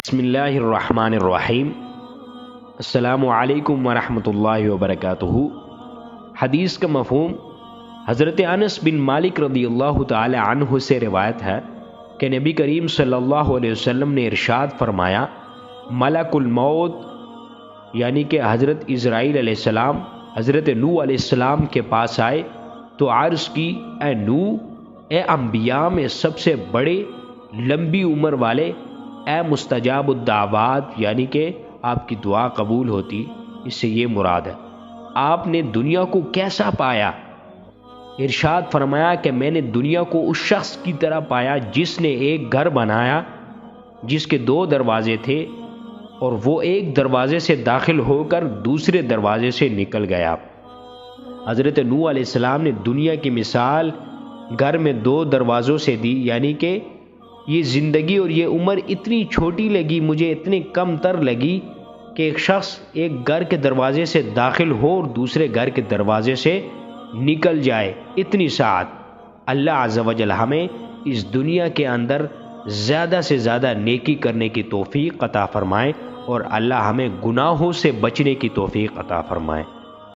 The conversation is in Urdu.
بسم اللہ الرحمن الرحیم۔ السلام علیکم ورحمۃ اللہ وبرکاتہ۔ حدیث کا مفہوم حضرت انس بن مالک رضی اللہ تعالی عنہ سے روایت ہے کہ نبی کریم صلی اللہ علیہ وسلم نے ارشاد فرمایا، ملک الموت یعنی کہ حضرت اسرائیل علیہ السلام حضرت نوح علیہ السلام کے پاس آئے تو عرض کی، اے نوح، اے انبیاء میں سب سے بڑے لمبی عمر والے، اے مستجاب الدعوات یعنی کہ آپ کی دعا قبول ہوتی، اس سے یہ مراد ہے، آپ نے دنیا کو کیسا پایا؟ ارشاد فرمایا کہ میں نے دنیا کو اس شخص کی طرح پایا جس نے ایک گھر بنایا جس کے 2 دروازے تھے اور وہ ایک دروازے سے داخل ہو کر دوسرے دروازے سے نکل گیا۔ حضرت نوح علیہ السلام نے دنیا کی مثال گھر میں 2 دروازوں سے دی، یعنی کہ یہ زندگی اور یہ عمر اتنی چھوٹی لگی، مجھے اتنی کم تر لگی کہ ایک شخص ایک گھر کے دروازے سے داخل ہو اور دوسرے گھر کے دروازے سے نکل جائے، اتنی سعت۔ اللہ عز و جل ہمیں اس دنیا کے اندر زیادہ سے زیادہ نیکی کرنے کی توفیق عطا فرمائے اور اللہ ہمیں گناہوں سے بچنے کی توفیق عطا فرمائے۔